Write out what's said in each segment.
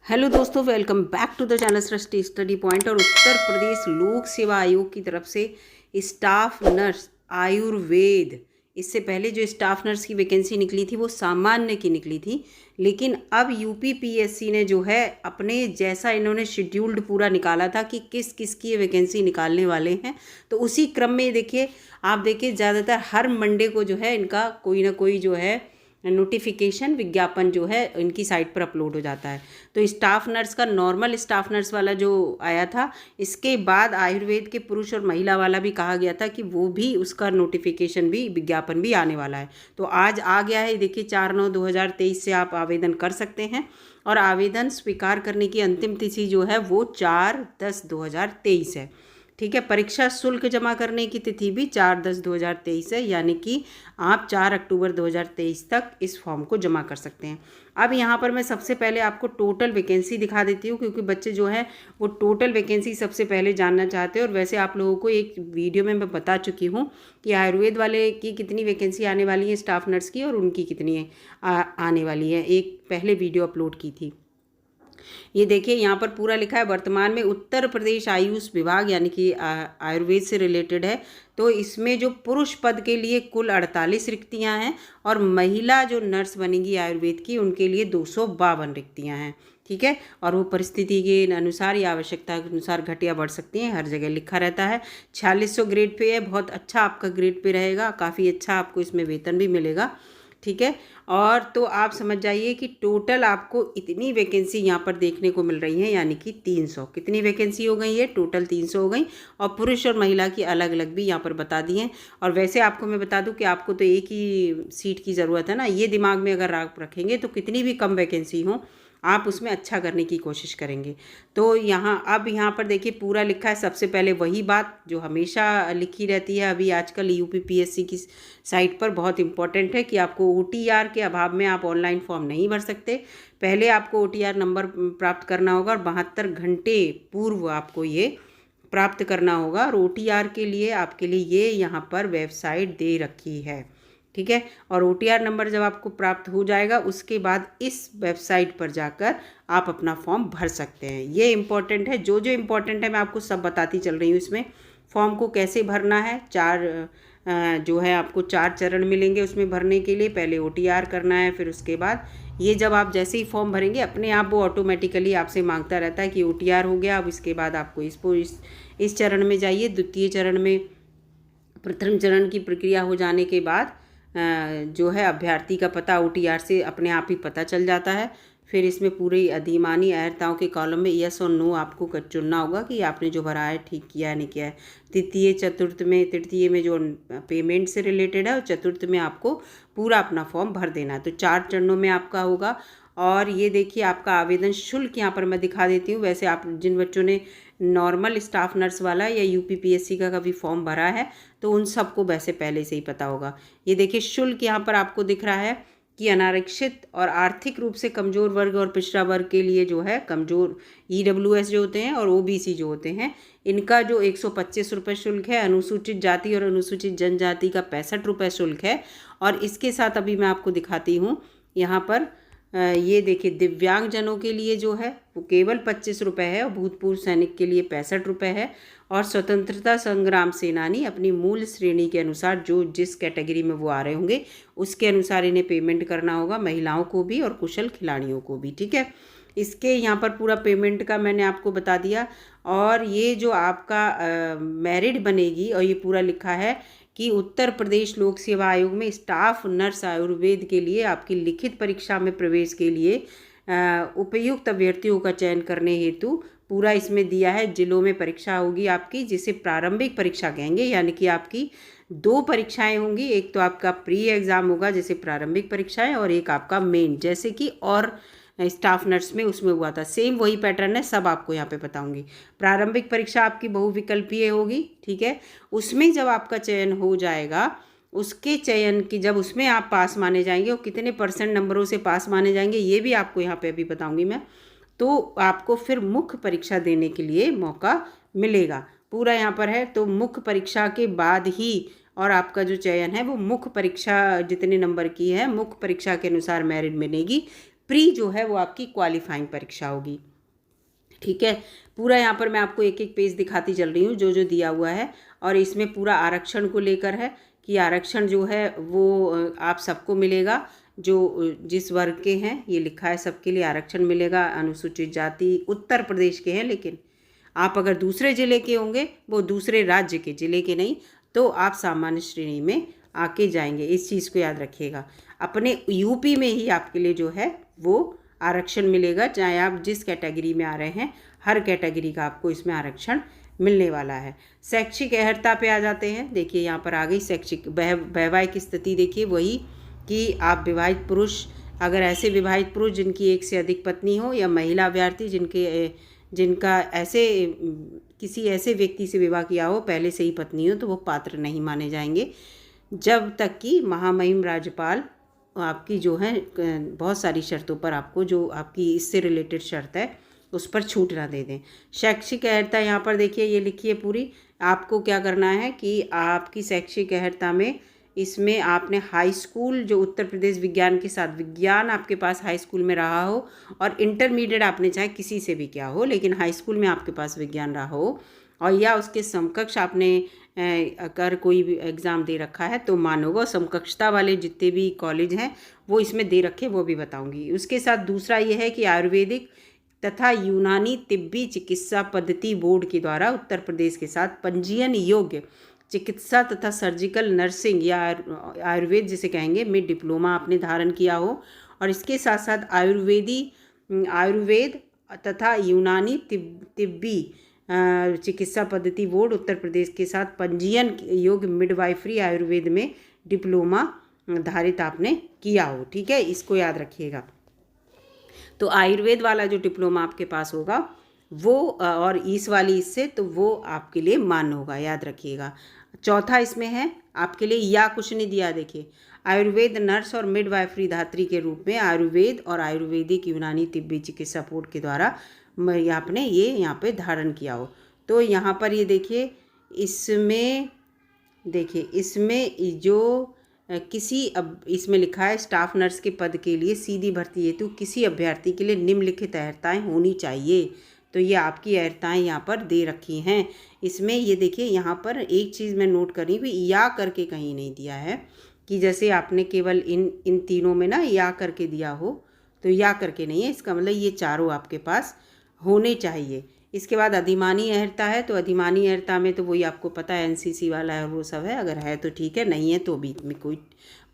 Hello दोस्तों, welcome back to the channel Srishti study point. और उत्तर प्रदेश लोक सेवा आयोग की तरफ से स्टाफ नर्स आयुर्वेद, इससे पहले जो स्टाफ नर्स की वैकेंसी निकली थी वो सामान्य की निकली थी, लेकिन अब यूपी पीएससी ने जो है अपने जैसा इन्होंने शेड्यूल्ड पूरा निकाला था कि किस किस की ये वैकेंसी निकालने वाले हैं, तो उसी क्रम में देखिए आप देखिए ज़्यादातर हर मंडे को जो है इनका कोई ना कोई जो है नोटिफिकेशन विज्ञापन जो है इनकी साइट पर अपलोड हो जाता है। तो स्टाफ नर्स का नॉर्मल स्टाफ नर्स वाला जो आया था, इसके बाद आयुर्वेद के पुरुष और महिला वाला भी कहा गया था कि वो भी उसका नोटिफिकेशन भी विज्ञापन भी आने वाला है। तो आज आ गया है, देखिए 4/9/2023 से आप आवेदन कर सकते हैं। और आवेदन स्वीकार करने की अंतिम तिथि जो है वो 4/10/2023 है। ठीक है, परीक्षा शुल्क जमा करने की तिथि भी 4/10/2023 है, यानी कि आप 4 अक्टूबर 2023 तक इस फॉर्म को जमा कर सकते हैं। अब यहाँ पर मैं सबसे पहले आपको टोटल वैकेंसी दिखा देती हूँ, क्योंकि बच्चे जो हैं वो टोटल वैकेंसी सबसे पहले जानना चाहते हैं। और वैसे आप लोगों को एक वीडियो में मैं बता चुकी हूँ कि आयुर्वेद वाले की कितनी वैकेंसी आने वाली है स्टाफ नर्स की, और उनकी कितनी आने वाली है, एक पहले वीडियो अपलोड की थी। ये देखिए यहाँ पर पूरा लिखा है, वर्तमान में उत्तर प्रदेश आयुष विभाग यानी कि आयुर्वेद से रिलेटेड है। तो इसमें जो पुरुष पद के लिए कुल 48 रिक्तियाँ हैं, और महिला जो नर्स बनेगी आयुर्वेद की उनके लिए 252 रिक्तियाँ हैं। ठीक है, और वो परिस्थिति के अनुसार या आवश्यकता के अनुसार घट या बढ़ सकती हैं, हर जगह लिखा रहता है। 4600 ग्रेड पे है, बहुत अच्छा आपका ग्रेड पे रहेगा, काफ़ी अच्छा आपको इसमें वेतन भी मिलेगा। ठीक है, और तो आप समझ जाइए कि टोटल आपको इतनी वैकेंसी यहाँ पर देखने को मिल रही है, यानी कि 300। कितनी वैकेंसी हो गई है? टोटल 300 हो गई, और पुरुष और महिला की अलग अलग भी यहाँ पर बता दी हैं। और वैसे आपको मैं बता दूं कि आपको तो एक ही सीट की ज़रूरत है ना, ये दिमाग में अगर आप रखेंगे तो कितनी भी कम वैकेंसी हो आप उसमें अच्छा करने की कोशिश करेंगे। तो यहाँ पर देखिए पूरा लिखा है। सबसे पहले वही बात जो हमेशा लिखी रहती है, अभी आजकल यूपी पीएससी की साइट पर बहुत इंपॉर्टेंट है कि आपको ओटीआर के अभाव में आप ऑनलाइन फॉर्म नहीं भर सकते। पहले आपको ओटीआर नंबर प्राप्त करना होगा, और 72 घंटे पूर्व आपको ये प्राप्त करना होगा। और ओटीआर के लिए आपके लिए ये यहाँ पर वेबसाइट दे रखी है। ठीक है, और ओटीआर नंबर जब आपको प्राप्त हो जाएगा उसके बाद इस वेबसाइट पर जाकर आप अपना फॉर्म भर सकते हैं। ये इम्पॉर्टेंट है, जो जो इम्पॉर्टेंट है मैं आपको सब बताती चल रही हूँ। इसमें फॉर्म को कैसे भरना है, जो है आपको 4 चरण मिलेंगे उसमें भरने के लिए। पहले ओटीआर करना है, फिर उसके बाद ये जब आप जैसे ही फॉर्म भरेंगे अपने आप वो ऑटोमेटिकली आपसे मांगता रहता है कि ओटीआर हो गया। अब इसके बाद आपको इस चरण में जाइए। द्वितीय चरण में प्रथम चरण की प्रक्रिया हो जाने के बाद जो है अभ्यर्थी का पता ओटीआर से अपने आप ही पता चल जाता है। फिर इसमें पूरी अधिमानी अहर्ताओं के कॉलम में यस और नो आपको चुनना होगा कि आपने जो भरा है ठीक किया है नहीं किया है। तृतीय में जो पेमेंट से रिलेटेड है, और चतुर्थ में आपको पूरा अपना फॉर्म भर देना है। तो 4 चरणों में आपका होगा। और ये देखिए आपका आवेदन शुल्क यहाँ पर मैं दिखा देती हूँ। वैसे आप जिन बच्चों ने नॉर्मल स्टाफ नर्स वाला या यूपी पीएससी का कभी फॉर्म भरा है तो उन सबको वैसे पहले से ही पता होगा। ये देखिए शुल्क यहाँ पर आपको दिख रहा है कि अनारक्षित और आर्थिक रूप से कमज़ोर वर्ग और पिछड़ा वर्ग के लिए जो है कमज़ोर ईडब्ल्यूएस जो होते हैं और ओबीसी जो होते हैं, इनका जो 125 रुपये शुल्क है। अनुसूचित जाति और अनुसूचित जनजाति का 65 रुपये शुल्क है। और इसके साथ अभी मैं आपको दिखाती हूँ यहाँ पर ये देखिए दिव्यांग जनों के लिए जो है वो केवल 25 रुपये है, और भूतपूर्व सैनिक के लिए 65 रुपये है। और स्वतंत्रता संग्राम सेनानी अपनी मूल श्रेणी के अनुसार जो जिस कैटेगरी में वो आ रहे होंगे उसके अनुसार इन्हें पेमेंट करना होगा, महिलाओं को भी और कुशल खिलाड़ियों को भी। ठीक है, इसके यहाँ पर पूरा पेमेंट का मैंने आपको बता दिया। और ये जो आपका मेरिट बनेगी, और ये पूरा लिखा है कि उत्तर प्रदेश लोक सेवा आयोग में स्टाफ नर्स आयुर्वेद के लिए आपकी लिखित परीक्षा में प्रवेश के लिए उपयुक्त अभ्यर्थियों का चयन करने हेतु पूरा इसमें दिया है। जिलों में परीक्षा होगी आपकी, जिसे प्रारंभिक परीक्षा कहेंगे, यानी कि आपकी 2 परीक्षाएं होंगी। एक तो आपका प्री एग्ज़ाम होगा जैसे प्रारंभिक परीक्षाएं, और एक आपका मेन जैसे कि और स्टाफ नर्स में उसमें हुआ था। सेम वही पैटर्न है, सब आपको यहाँ पे बताऊंगी। प्रारंभिक परीक्षा आपकी बहुविकल्पीय होगी। ठीक है, उसमें जब आपका चयन हो जाएगा, उसके चयन की जब उसमें आप पास माने जाएंगे और कितने % नंबरों से पास माने जाएंगे ये भी आपको यहाँ पे अभी बताऊंगी मैं। तो आपको फिर मुख्य परीक्षा देने के लिए मौका मिलेगा, पूरा यहाँ पर है। तो मुख्य परीक्षा के बाद ही और आपका जो चयन है वो मुख्य परीक्षा जितने नंबर की है मुख्य परीक्षा के अनुसार मेरिट बनेगी। प्री जो है वो आपकी क्वालिफाइंग परीक्षा होगी। ठीक है, पूरा यहाँ पर मैं आपको एक एक पेज दिखाती चल रही हूँ जो जो दिया हुआ है, और इसमें पूरा आरक्षण को लेकर है कि आरक्षण जो है वो आप सबको मिलेगा, जो जिस वर्ग के हैं ये लिखा है सबके लिए आरक्षण मिलेगा। अनुसूचित जाति उत्तर प्रदेश के हैं, लेकिन आप अगर दूसरे ज़िले के होंगे, वो दूसरे राज्य के ज़िले के नहीं, तो आप सामान्य श्रेणी में आके जाएंगे। इस चीज़ को याद रखिएगा। अपने यूपी में ही आपके लिए जो है वो आरक्षण मिलेगा, चाहे आप जिस कैटेगरी में आ रहे हैं, हर कैटेगरी का आपको इसमें आरक्षण मिलने वाला है। शैक्षिक अर्हता पे आ जाते हैं। देखिए यहाँ पर आ गई शैक्षिक वैवाहिक स्थिति। देखिए वही कि आप विवाहित पुरुष, अगर ऐसे विवाहित पुरुष जिनकी एक से अधिक पत्नी हो, या महिला अभ्यर्थी जिनका ऐसे किसी ऐसे व्यक्ति से विवाह किया हो, पहले से ही पत्नी हो, तो वो पात्र नहीं माने जाएंगे जब तक कि महामहिम राज्यपाल आपकी जो है बहुत सारी शर्तों पर आपको, जो आपकी इससे रिलेटेड शर्त है उस पर छूट ना दे दें। शैक्षिक अर्हता यहाँ पर देखिए ये लिखिए पूरी। आपको क्या करना है कि आपकी शैक्षिक अर्हता में, इसमें आपने हाई स्कूल जो उत्तर प्रदेश विज्ञान के साथ, विज्ञान आपके पास हाई स्कूल में रहा हो, और इंटरमीडिएट आपने चाहे किसी से भी किया हो, लेकिन हाई स्कूल में आपके पास विज्ञान रहा हो, और या उसके समकक्ष आपने अगर कोई भी एग्ज़ाम दे रखा है तो मान होगा। समकक्षता वाले जितने भी कॉलेज हैं वो इसमें दे रखे, वो भी बताऊंगी। उसके साथ दूसरा ये है कि आयुर्वेदिक तथा यूनानी तिब्बी चिकित्सा पद्धति बोर्ड के द्वारा उत्तर प्रदेश के साथ पंजीयन योग्य चिकित्सा तथा सर्जिकल नर्सिंग या आयुर्वेद जिसे कहेंगे में डिप्लोमा आपने धारण किया हो, और इसके साथ साथ आयुर्वेद तथा यूनानी तिब्बी चिकित्सा पद्धति बोर्ड उत्तर प्रदेश के साथ पंजीयन योग्य मिडवाइफरी आयुर्वेद में डिप्लोमा धारित आपने किया हो। ठीक है, इसको याद रखिएगा। तो आयुर्वेद वाला जो डिप्लोमा आपके पास होगा वो, और इस वाली इससे, तो वो आपके लिए मान्य होगा, याद रखिएगा। चौथा इसमें है आपके लिए, या कुछ नहीं दिया, देखिए आयुर्वेद नर्स और मिडवाइफरी धात्री के रूप में आयुर्वेद और आयुर्वेदिक यूनानी तिब्बी चिकित्सा बोर्ड के द्वारा आपने ये यहाँ पे धारण किया हो। तो यहाँ पर ये देखिए, इसमें जो इसमें लिखा है स्टाफ नर्स के पद के लिए सीधी भर्ती हेतु किसी अभ्यर्थी के लिए निम्नलिखित अर्हताएँ होनी चाहिए। तो ये आपकी अर्हताएँ यहाँ पर दे रखी हैं। इसमें ये देखिए, यहाँ पर एक चीज़ मैं नोट करी भी, या करके कहीं नहीं दिया है कि जैसे आपने केवल इन तीनों में ना या करके दिया हो, तो या करके नहीं है, इसका मतलब ये चारों आपके पास होने चाहिए। इसके बाद अधिमानी अर्हता है, तो अधिमानी अर्हता में तो वही आपको पता है एनसीसी वाला है, वो सब है। अगर है तो ठीक है, नहीं है तो भी में कोई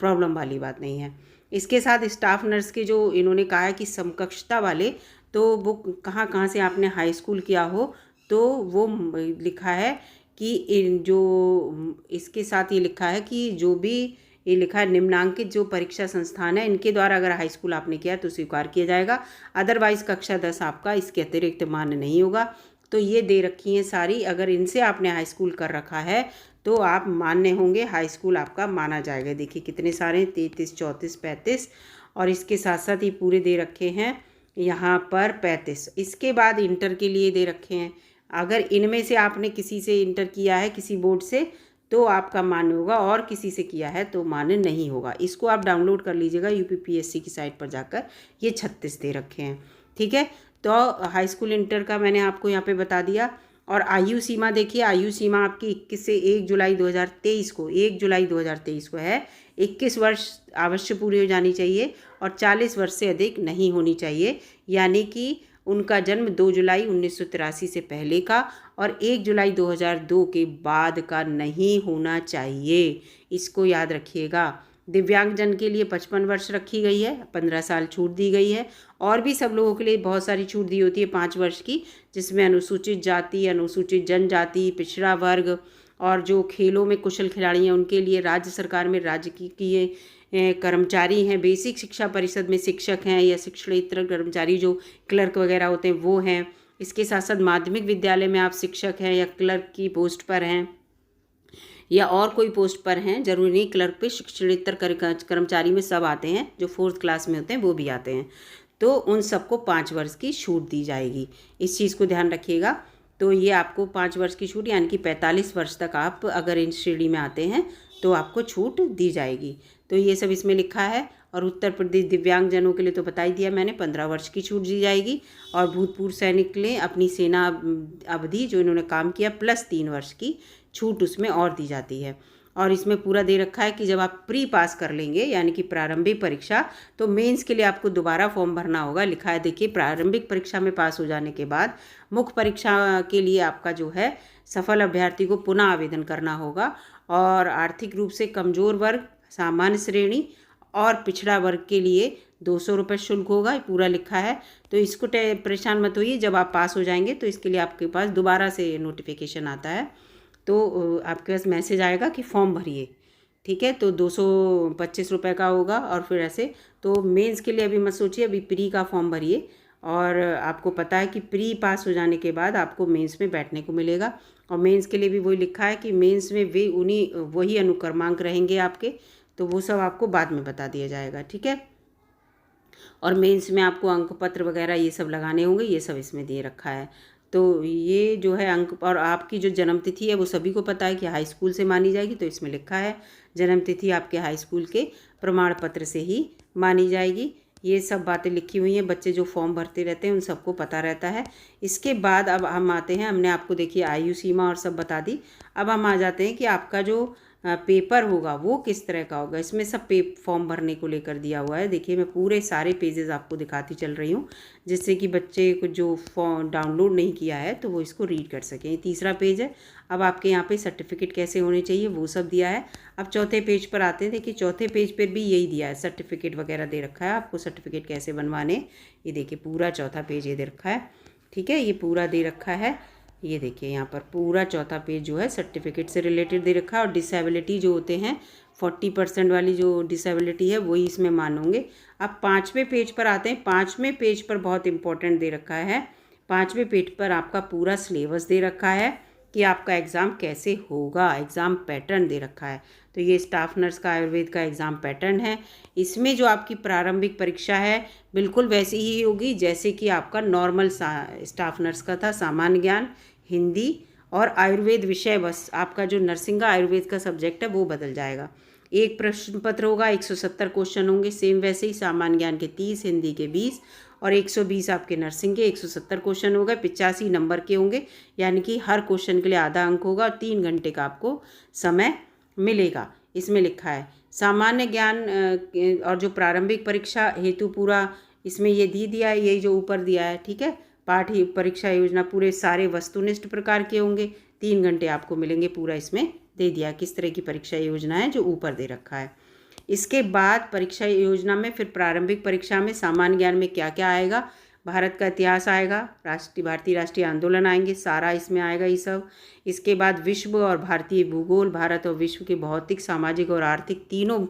प्रॉब्लम वाली बात नहीं है। इसके साथ स्टाफ नर्स के जो इन्होंने कहा है कि समकक्षता वाले, तो वो कहाँ से आपने हाई स्कूल किया हो, तो वो लिखा है कि जो इसके साथ ये लिखा है कि जो भी ये लिखा है निम्नांकित जो परीक्षा संस्थान है इनके द्वारा अगर हाई स्कूल आपने किया तो स्वीकार किया जाएगा, अदरवाइज़ कक्षा 10 आपका इसके अतिरिक्त मान्य नहीं होगा। तो ये दे रखी हैं सारी, अगर इनसे आपने हाई स्कूल कर रखा है तो आप मान्य होंगे, हाई स्कूल आपका माना जाएगा। देखिए कितने सारे 33, 34, 35, और इसके साथ साथ ये पूरे दे रखे हैं यहाँ पर 35। इसके बाद इंटर के लिए दे रखे हैं, अगर इनमें से आपने किसी से इंटर किया है किसी बोर्ड से तो आपका मान्य होगा, और किसी से किया है तो मान्य नहीं होगा। इसको आप डाउनलोड कर लीजिएगा यूपीपीएससी की साइट पर जाकर, ये 36 दे रखे हैं। ठीक है, तो हाई स्कूल इंटर का मैंने आपको यहाँ पे बता दिया। और आयु सीमा देखिए, आयु सीमा आपकी 21 से 1 जुलाई 2023 को, 1 जुलाई 2023 को है। 21 वर्ष अवश्य पूरी हो जानी चाहिए और 40 वर्ष से अधिक नहीं होनी चाहिए, यानी कि उनका जन्म 2 जुलाई 1983 से पहले का और 1 जुलाई 2002 के बाद का नहीं होना चाहिए। इसको याद रखिएगा। दिव्यांगजन के लिए 55 वर्ष रखी गई है, 15 साल छूट दी गई है। और भी सब लोगों के लिए बहुत सारी छूट दी होती है 5 वर्ष की, जिसमें अनुसूचित जाति, अनुसूचित जनजाति, पिछड़ा वर्ग, और जो खेलों में कुशल खिलाड़ी हैं उनके लिए राज्य सरकार में राजकीय कर्मचारी हैं, बेसिक शिक्षा परिषद में शिक्षक हैं या शिक्षणेतर कर्मचारी जो क्लर्क वगैरह होते हैं वो हैं। इसके साथ साथ माध्यमिक विद्यालय में आप शिक्षक हैं या क्लर्क की पोस्ट पर हैं या और कोई पोस्ट पर हैं, जरूरी नहीं क्लर्क पे, शिक्षणेतर कर्मचारी में सब आते हैं, जो 4th क्लास में होते हैं वो भी आते हैं। तो उन सबको 5 वर्ष की छूट दी जाएगी, इस चीज़ को ध्यान रखिएगा। तो ये आपको 5 वर्ष की छूट, यानी कि 45 वर्ष तक आप अगर इन श्रेणी में आते हैं तो आपको छूट दी जाएगी। तो ये सब इसमें लिखा है। और उत्तर प्रदेश दिव्यांगजनों के लिए तो बता ही दिया मैंने, 15 वर्ष की छूट दी जाएगी। और भूतपूर्व सैनिक के लिए अपनी सेना अवधि जो इन्होंने काम किया प्लस 3 वर्ष की छूट उसमें और दी जाती है। और इसमें पूरा दे रखा है कि जब आप प्री पास कर लेंगे यानी कि प्रारंभिक परीक्षा, तो मेंस के लिए आपको दोबारा फॉर्म भरना होगा। लिखा है देखिए, प्रारंभिक परीक्षा में पास हो जाने के बाद मुख्य परीक्षा के लिए आपका जो है सफल अभ्यर्थी को पुनः आवेदन करना होगा। और आर्थिक रूप से कमज़ोर वर्ग, सामान्य श्रेणी और पिछड़ा वर्ग के लिए 200 रुपये शुल्क होगा, पूरा लिखा है। तो इसको परेशान मत होइए, जब आप पास हो जाएंगे तो इसके लिए आपके पास दोबारा से नोटिफिकेशन आता है, तो आपके पास मैसेज आएगा कि फॉर्म भरिए, ठीक है। तो 225 रुपये का होगा। और फिर ऐसे तो मेंस के लिए अभी मत सोचिए, अभी प्री का फॉर्म भरिए। और आपको पता है कि प्री पास हो जाने के बाद आपको मेंस में बैठने को मिलेगा। और मेंस के लिए भी वही लिखा है कि मेंस में वही अनुक्रमांक रहेंगे आपके, तो वो सब आपको बाद में बता दिया जाएगा, ठीक है। और मेंस में आपको अंक पत्र वगैरह ये सब लगाने होंगे, ये सब इसमें दे रखा है। तो ये जो है अंक, और आपकी जो जन्म तिथि है वो सभी को पता है कि हाई स्कूल से मानी जाएगी, तो इसमें लिखा है जन्म तिथि आपके हाई स्कूल के प्रमाण पत्र से ही मानी जाएगी। ये सब बातें लिखी हुई हैं, बच्चे जो फॉर्म भरते रहते हैं उन सबको पता रहता है। इसके बाद अब हम आते हैं, हमने आपको देखिए आयु सीमा और सब बता दी। अब हम आ जाते हैं कि आपका जो पेपर होगा वो किस तरह का होगा। इसमें सब फॉर्म भरने को लेकर दिया हुआ है। देखिए मैं पूरे सारे पेजेस आपको दिखाती चल रही हूँ, जिससे कि बच्चे को जो फॉर्म डाउनलोड नहीं किया है तो वो इसको रीड कर सकें। तीसरा पेज है। अब आपके यहाँ पे सर्टिफिकेट कैसे होने चाहिए वो सब दिया है। अब चौथे पेज पर आते हैं। देखिए चौथे पेज पर भी यही दिया है, सर्टिफिकेट वगैरह दे रखा है आपको, सर्टिफिकेट कैसे बनवाने। ये देखिए पूरा चौथा पेज ये दे रखा है, ठीक है, ये पूरा दे रखा है। ये देखिए यहाँ पर पूरा चौथा पेज जो है सर्टिफिकेट से रिलेटेड दे रखा है। और डिसेबिलिटी जो होते हैं 40% वाली जो डिसेबिलिटी है वही इसमें मानोगे। अब 5वें पेज पर आते हैं। 5वें पेज पर बहुत इंपॉर्टेंट दे रखा है। 5वें पेज पर आपका पूरा सिलेबस दे रखा है कि आपका एग्ज़ाम कैसे होगा, एग्ज़ाम पैटर्न दे रखा है। तो ये स्टाफ नर्स का आयुर्वेद का एग्ज़ाम पैटर्न है। इसमें जो आपकी प्रारंभिक परीक्षा है बिल्कुल वैसी ही होगी जैसे कि आपका नॉर्मल स्टाफ नर्स का था। सामान्य ज्ञान, हिंदी और आयुर्वेद विषय, बस आपका जो नर्सिंग का आयुर्वेद का सब्जेक्ट है वो बदल जाएगा। एक प्रश्न पत्र होगा, 170 क्वेश्चन होंगे, सेम वैसे ही। सामान्य ज्ञान के 30, हिंदी के 20 और 120 आपके नर्सिंग के 170 क्वेश्चन होंगे। 85 नंबर के होंगे, यानी कि हर क्वेश्चन के लिए आधा अंक होगा और 3 घंटे का आपको समय मिलेगा। इसमें लिखा है सामान्य ज्ञान और जो प्रारंभिक परीक्षा हेतु पूरा इसमें ये दिया है, यही जो ऊपर दिया है, ठीक है। पाठ ही परीक्षा योजना पूरे सारे वस्तुनिष्ठ प्रकार के होंगे, 3 घंटे आपको मिलेंगे, पूरा इसमें दे दिया किस तरह की परीक्षा योजना है जो ऊपर दे रखा है। इसके बाद परीक्षा योजना में फिर प्रारंभिक परीक्षा में सामान्य ज्ञान में क्या क्या आएगा, भारत का इतिहास आएगा, भारतीय राष्ट्रीय आंदोलन आएंगे, सारा इसमें आएगा ये सब। इसके बाद विश्व और भारतीय भूगोल, भारत और विश्व की भौतिक, सामाजिक और आर्थिक तीनों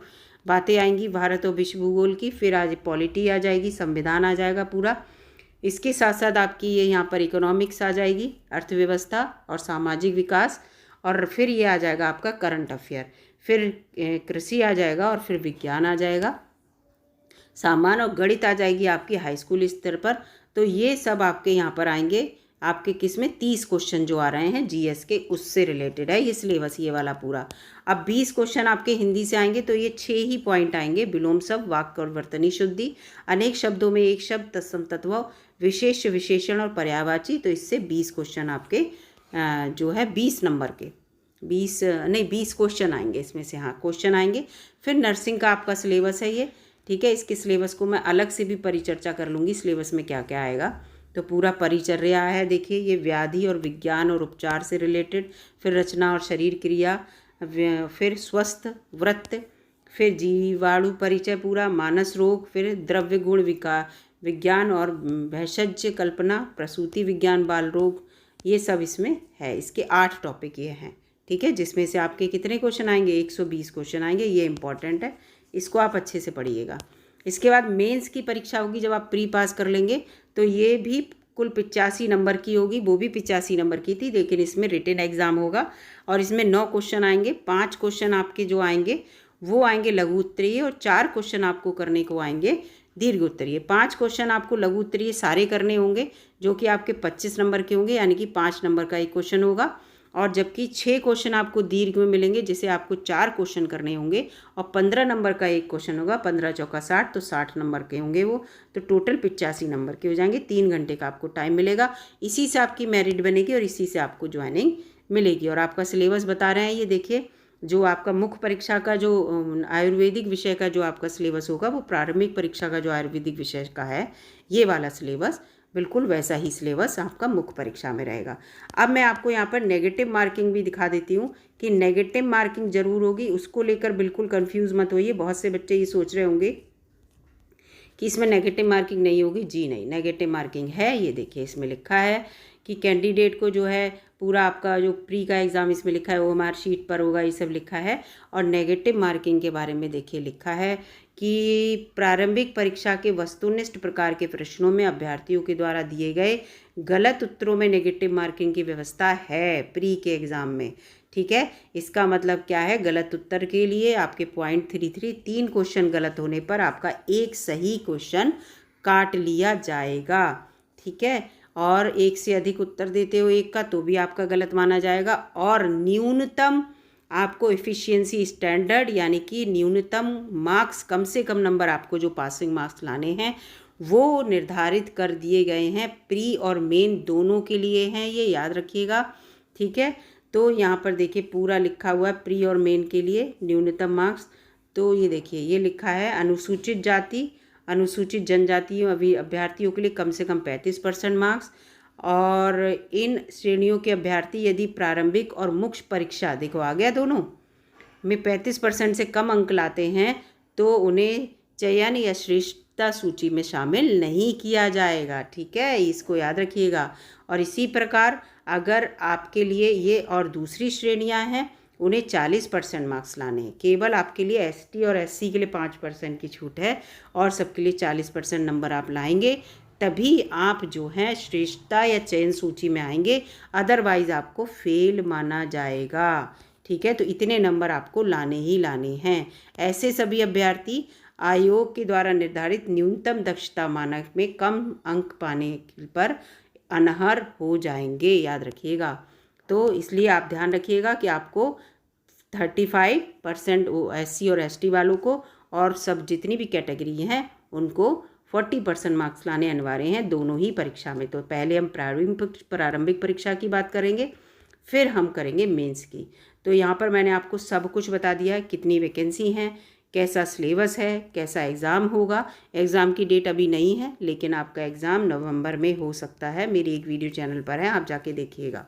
बातें आएंगी भारत और विश्व भूगोल की। फिर आज पॉलिटी आ जाएगी, संविधान आ जाएगा पूरा। इसके साथ साथ आपकी ये यहाँ पर इकोनॉमिक्स आ जाएगी, अर्थव्यवस्था और सामाजिक विकास। और फिर ये आ जाएगा आपका करंट अफेयर, फिर कृषि आ जाएगा और फिर विज्ञान आ जाएगा, सामान्य और गणित आ जाएगी आपकी हाई स्कूल स्तर पर। तो ये सब आपके यहाँ पर आएंगे। आपके किस में 30 क्वेश्चन जो आ रहे हैं जीएस के, उससे रिलेटेड है ये सिलेबस, ये वाला पूरा। अब 20 क्वेश्चन आपके हिंदी से आएंगे, तो ये 6 ही पॉइंट आएंगे। विलोम शब्द, वाक्य और वर्तनी शुद्धि, अनेक शब्दों में एक शब्द, तत्सम तत्व, विशेष विशेषण और पर्यायवाची। तो इससे 20 क्वेश्चन आपके जो है 20 नंबर के 20 क्वेश्चन आएंगे इसमें से, हाँ क्वेश्चन आएंगे। फिर नर्सिंग का आपका सिलेबस है ये, ठीक है। इसके सिलेबस को मैं अलग से भी परिचर्चा कर लूँगी, सिलेबस में क्या क्या आएगा। तो पूरा परिचर्या है, देखिए ये व्याधि और विज्ञान और उपचार से रिलेटेड, फिर रचना और शरीर क्रिया, फिर स्वस्थ व्रत, फिर जीवाणु परिचय पूरा, मानस रोग, फिर द्रव्य गुण विज्ञान और भेषज कल्पना, प्रसूति विज्ञान, बाल रोग, ये सब इसमें है। इसके 8 टॉपिक ये हैं, ठीक है, जिसमें से आपके कितने क्वेश्चन आएंगे, 120 क्वेश्चन आएंगे। ये इंपॉर्टेंट है, इसको आप अच्छे से पढ़िएगा। इसके बाद मेंस की परीक्षा होगी, जब आप प्री पास कर लेंगे तो ये भी कुल 85 नंबर की होगी, वो भी 85 नंबर की थी, लेकिन इसमें रिटन एग्ज़ाम होगा। और इसमें 9 क्वेश्चन आएंगे। 5 क्वेश्चन आपके जो आएंगे वो आएंगे लघु उत्तरीय, और 4 क्वेश्चन आपको करने को आएंगे दीर्घ उत्तरीय। 5 क्वेश्चन आपको लघु उत्तरीय सारे करने होंगे, जो कि आपके 25 नंबर के होंगे, यानी कि 5 नंबर का एक क्वेश्चन होगा। और जबकि 6 क्वेश्चन आपको दीर्घ में मिलेंगे, जिसे आपको 4 क्वेश्चन करने होंगे और 15 नंबर का एक क्वेश्चन होगा। 15 चौका 60, तो 60 नंबर के होंगे वो, तो टोटल 85 नंबर के हो जाएंगे। 3 घंटे का आपको टाइम मिलेगा, इसी से आपकी मेरिट बनेगी और इसी से आपको ज्वाइनिंग मिलेगी। और आपका सिलेबस बता रहे हैं, ये देखिए, जो आपका मुख्य परीक्षा का जो आयुर्वेदिक विषय का जो आपका सिलेबस होगा, वो प्रारंभिक परीक्षा का जो आयुर्वेदिक विषय का है, ये वाला सिलेबस बिल्कुल वैसा ही सिलेबस आपका मुख्य परीक्षा में रहेगा। अब मैं आपको यहाँ पर नेगेटिव मार्किंग भी दिखा देती हूँ कि नेगेटिव मार्किंग जरूर होगी, उसको लेकर बिल्कुल कंफ्यूज मत होइए। बहुत से बच्चे ये सोच रहे होंगे कि इसमें नेगेटिव मार्किंग नहीं होगी। जी नहीं, नेगेटिव मार्किंग है। ये देखिए, इसमें लिखा है कि कैंडिडेट को जो है पूरा आपका जो प्री का एग्ज़ाम इसमें लिखा है वो हमारे शीट पर होगा, ये सब लिखा है। और नेगेटिव मार्किंग के बारे में देखिए लिखा है कि प्रारंभिक परीक्षा के वस्तुनिष्ठ प्रकार के प्रश्नों में अभ्यर्थियों के द्वारा दिए गए गलत उत्तरों में नेगेटिव मार्किंग की व्यवस्था है प्री के एग्ज़ाम में। ठीक है, इसका मतलब क्या है, गलत उत्तर के लिए आपके 0.33, 3 क्वेश्चन गलत होने पर आपका एक सही क्वेश्चन काट लिया जाएगा। ठीक है, और एक से अधिक उत्तर देते हो एक का, तो भी आपका गलत माना जाएगा। और न्यूनतम आपको एफिशिएंसी स्टैंडर्ड, यानी कि न्यूनतम मार्क्स, कम से कम नंबर आपको जो पासिंग मार्क्स लाने हैं वो निर्धारित कर दिए गए हैं। प्री और मेन दोनों के लिए हैं, ये याद रखिएगा। ठीक है, तो यहाँ पर देखिए पूरा लिखा हुआ है प्री और मेन के लिए न्यूनतम मार्क्स। तो ये देखिए, ये लिखा है अनुसूचित जाति, अनुसूचित जनजातियों अभ्यर्थियों के लिए कम से कम 35% मार्क्स। और इन श्रेणियों के अभ्यर्थी यदि प्रारंभिक और मुख्य परीक्षा, देखो आ गया दोनों में 35% से कम अंक लाते हैं, तो उन्हें चयन या श्रेष्ठता सूची में शामिल नहीं किया जाएगा। ठीक है, इसको याद रखिएगा। और इसी प्रकार अगर आपके लिए ये और दूसरी श्रेणियां हैं, उन्हें 40% मार्क्स लाने हैं। केवल आपके लिए एसटी और एससी के लिए 5% की छूट है, और सबके लिए 40% नंबर आप लाएंगे, तभी आप जो हैं श्रेष्ठता या चयन सूची में आएंगे, अदरवाइज आपको फेल माना जाएगा। ठीक है, तो इतने नंबर आपको लाने ही लाने हैं। ऐसे सभी अभ्यर्थी आयोग के द्वारा निर्धारित न्यूनतम दक्षता मानक में कम अंक पाने पर अनर्ह हो जाएंगे, याद रखिएगा। तो इसलिए आप ध्यान रखिएगा कि आपको 35% एससी और एसटी वालों को, और सब जितनी भी कैटेगरी हैं उनको 40% मार्क्स लाने अनिवार्य हैं दोनों ही परीक्षा में। तो पहले हम प्रारंभिक परीक्षा की बात करेंगे, फिर हम करेंगे मेंस की। तो यहाँ पर मैंने आपको सब कुछ बता दिया है, कितनी वैकेंसी हैं, कैसा सिलेबस है, कैसा एग्ज़ाम होगा। एग्ज़ाम की डेट अभी नहीं है, लेकिन आपका एग्ज़ाम नवंबर में हो सकता है। मेरी एक वीडियो चैनल पर है, आप जाके देखिएगा।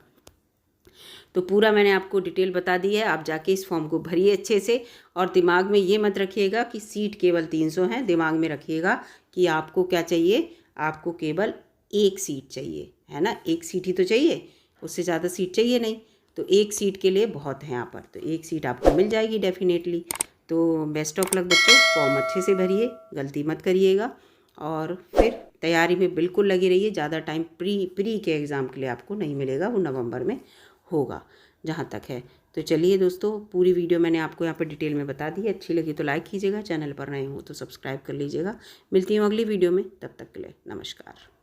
तो पूरा मैंने आपको डिटेल बता दी है। आप जाके इस फॉर्म को भरिए अच्छे से, और दिमाग में ये मत रखिएगा कि सीट केवल 300 हैं। दिमाग में रखिएगा कि आपको क्या चाहिए, आपको केवल एक सीट चाहिए, है ना। एक सीट ही तो चाहिए, उससे ज़्यादा सीट चाहिए नहीं। तो एक सीट के लिए बहुत है यहाँ पर, तो एक सीट आपको मिल जाएगी डेफिनेटली। तो बेस्ट ऑफ लक बच्चों, फॉर्म अच्छे से भरिए, गलती मत करिएगा, और फिर तैयारी में बिल्कुल लगी रहिए। ज़्यादा टाइम प्री के एग्ज़ाम के लिए आपको नहीं मिलेगा, वो नवंबर में होगा जहाँ तक है। तो चलिए दोस्तों, पूरी वीडियो मैंने आपको यहाँ पर डिटेल में बता दी है। अच्छी लगी तो लाइक कीजिएगा, चैनल पर नए हो तो सब्सक्राइब कर लीजिएगा। मिलती हूँ अगली वीडियो में, तब तक के लिए नमस्कार।